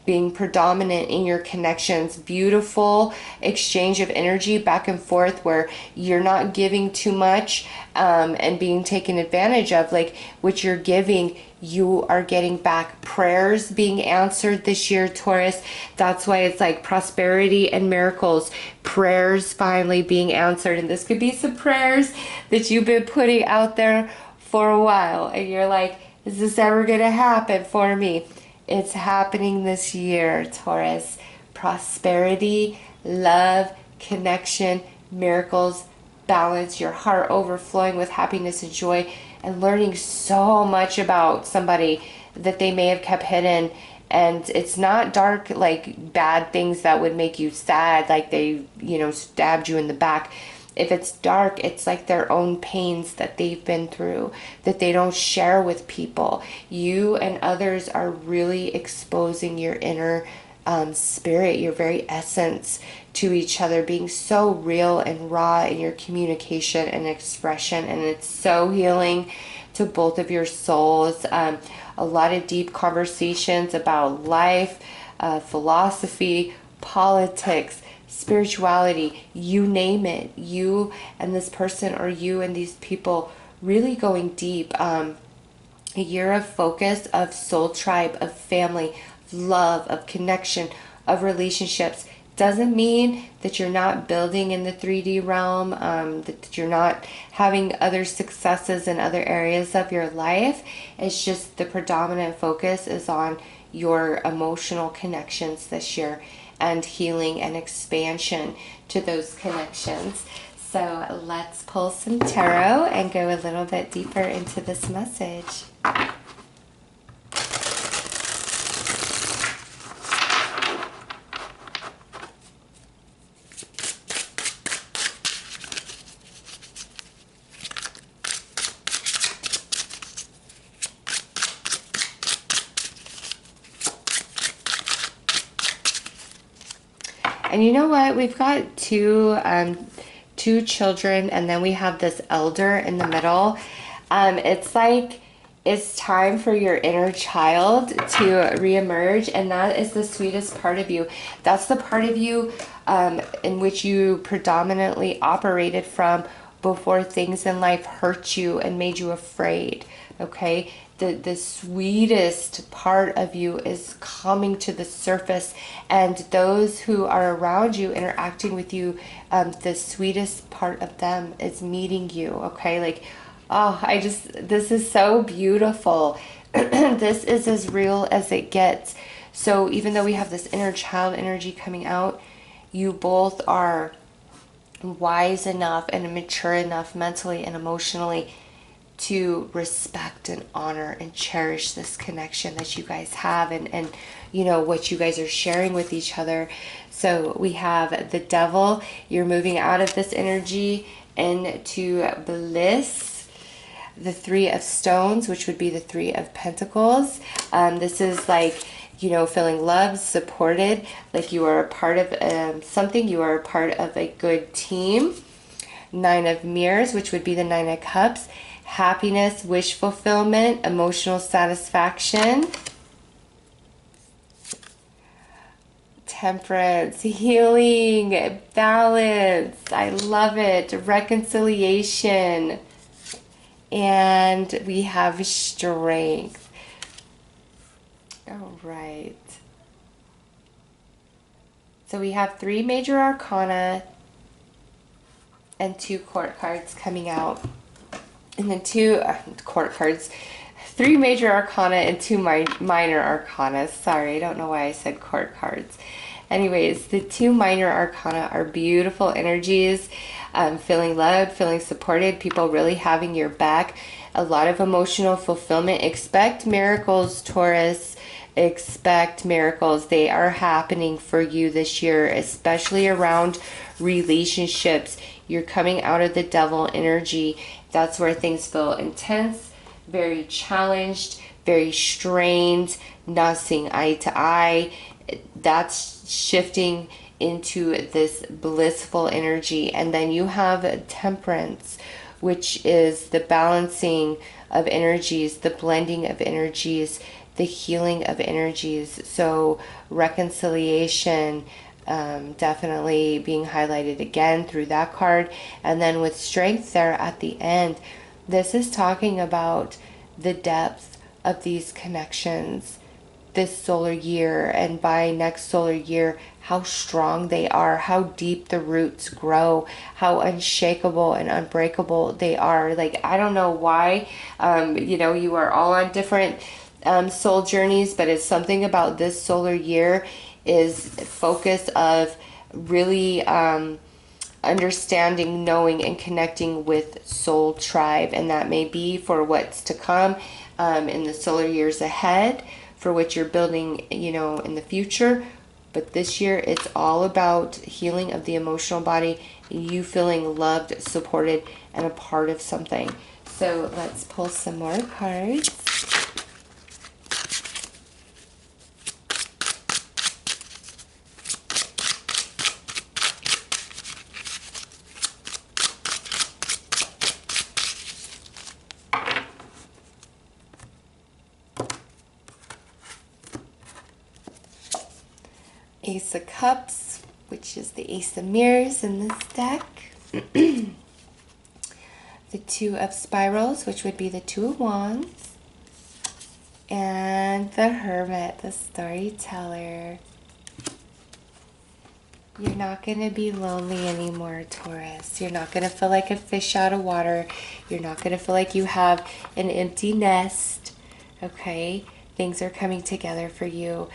[SPEAKER 1] being predominant in your connections, beautiful exchange of energy back and forth where you're not giving too much and being taken advantage of. Like what you're giving, you are getting back. Prayers being answered this year, Taurus. That's why it's like prosperity and miracles. Prayers finally being answered. And this could be some prayers that you've been putting out there for a while. And you're like, is this ever going to happen for me? It's happening this year, Taurus. Prosperity, love, connection, miracles, balance, your heart overflowing with happiness and joy, and learning so much about somebody that they may have kept hidden. And it's not dark, like bad things that would make you sad, like they, stabbed you in the back. If it's dark, it's like their own pains that they've been through that they don't share with people. You and others are really exposing your inner spirit, your very essence to each other, being so real and raw in your communication and expression. And it's so healing to both of your souls. A lot of deep conversations about life, philosophy, politics, spirituality, you name it. You and this person, or you and these people, really going deep. A year of focus, of soul tribe, of family, of love, of connection, of relationships. Doesn't mean that you're not building in the 3D realm, that you're not having other successes in other areas of your life. It's just the predominant focus is on your emotional connections this year, and healing and expansion to those connections. So let's pull some tarot and go a little bit deeper into this message. And you know what? We've got two children, and then we have this elder in the middle. It's like it's time for your inner child to reemerge, and that is the sweetest part of you. That's the part of you in which you predominantly operated from before things in life hurt you and made you afraid. Okay? The sweetest part of you is coming to the surface, and those who are around you, interacting with you, the sweetest part of them is meeting you. Okay, like, oh, this is so beautiful. This is as real as it gets. So even though we have this inner child energy coming out, you both are wise enough and mature enough mentally and emotionally to respect and honor and cherish this connection that you guys have, and what you guys are sharing with each other. So we have the devil. You're moving out of this energy into bliss. The 3 of stones, which would be the 3 of pentacles. This is like, feeling loved, supported, like you are a part of something. You are a part of a good team. 9 of mirrors, which would be the 9 of cups. Happiness, wish fulfillment, emotional satisfaction. Temperance, healing, balance. I love it. Reconciliation. And we have strength. All right. So we have 3 major arcana and 2 court cards coming out. And then 2 court cards, 3 major arcana and 2 minor arcana. Sorry, I don't know why I said court cards. Anyways, the 2 minor arcana are beautiful energies, feeling loved, feeling supported, people really having your back, a lot of emotional fulfillment. Expect miracles, Taurus. Expect miracles. They are happening for you this year, especially around relationships. You're coming out of the devil energy. That's where things feel intense, very challenged, very strained, not seeing eye to eye. That's shifting into this blissful energy. And then you have Temperance, which is the balancing of energies, the blending of energies, the healing of energies. So reconciliation, definitely being highlighted again through that card. And then with Strength there at the end, this is talking about the depth of these connections this solar year, and by next solar year, how strong they are, how deep the roots grow, how unshakable and unbreakable they are. Like, I don't know why, you are all on different soul journeys, but it's something about this solar year is focus of really understanding, knowing, and connecting with soul tribe. And that may be for what's to come in the solar years ahead, for what you're building, in the future. But this year, it's all about healing of the emotional body, you feeling loved, supported, and a part of something. So let's pull some more cards. Ace of Cups, which is the Ace of Mirrors in this deck. The Two of Spirals, which would be the Two of Wands. And the Hermit, the Storyteller. You're not going to be lonely anymore, Taurus. You're not going to feel like a fish out of water. You're not going to feel like you have an empty nest. Okay? Things are coming together for you.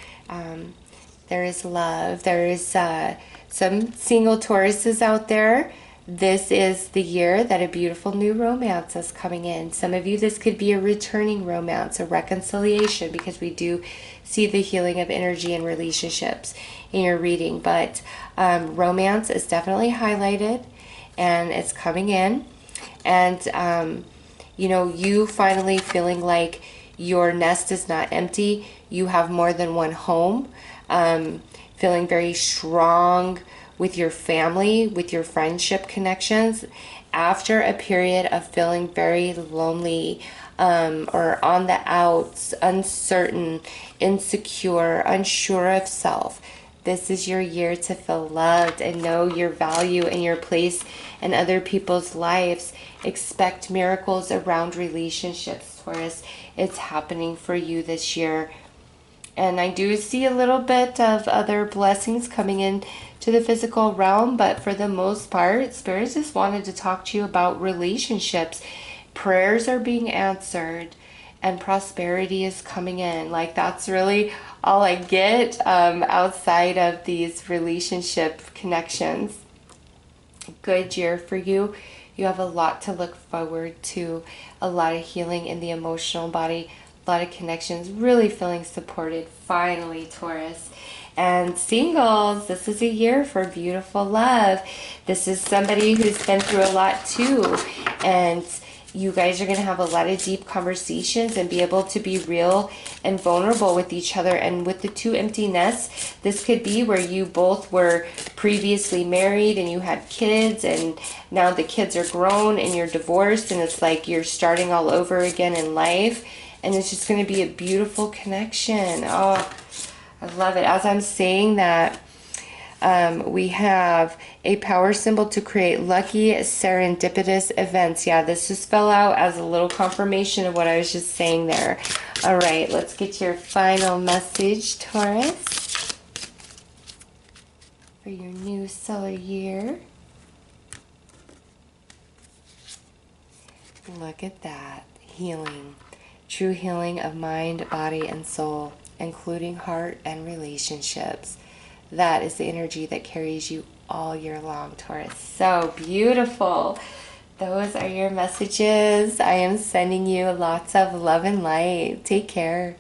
[SPEAKER 1] There is love. There is some single Tauruses out there. This is the year that a beautiful new romance is coming in. Some of you, this could be a returning romance, a reconciliation, because we do see the healing of energy and relationships in your reading. But romance is definitely highlighted, and it's coming in. And, you finally feeling like your nest is not empty. You have more than one home. Feeling very strong with your family, with your friendship connections, after a period of feeling very lonely, or on the outs, uncertain, insecure, unsure of self. This is your year to feel loved and know your value and your place in other people's lives. Expect miracles around relationships, Taurus. It's happening for you this year. And I do see a little bit of other blessings coming in to the physical realm, but for the most part, Spirit just wanted to talk to you about relationships. Prayers are being answered, and prosperity is coming in. Like, that's really all I get outside of these relationship connections. Good year for you. You have a lot to look forward to, a lot of healing in the emotional body, a lot of connections, really feeling supported, finally, Taurus. And singles, this is a year for beautiful love. This is somebody who's been through a lot too. And you guys are going to have a lot of deep conversations and be able to be real and vulnerable with each other. And with the two empty nests, this could be where you both were previously married and you had kids, and now the kids are grown and you're divorced, and it's like you're starting all over again in life. And it's just going to be a beautiful connection. Oh, I love it. As I'm saying that, we have a power symbol to create lucky, serendipitous events. Yeah, this just fell out as a little confirmation of what I was just saying there. All right, let's get your final message, Taurus, for your new solar year. Look at that. Healing. True healing of mind, body, and soul, including heart and relationships. That is the energy that carries you all year long, Taurus. So beautiful. Those are your messages. I am sending you lots of love and light. Take care.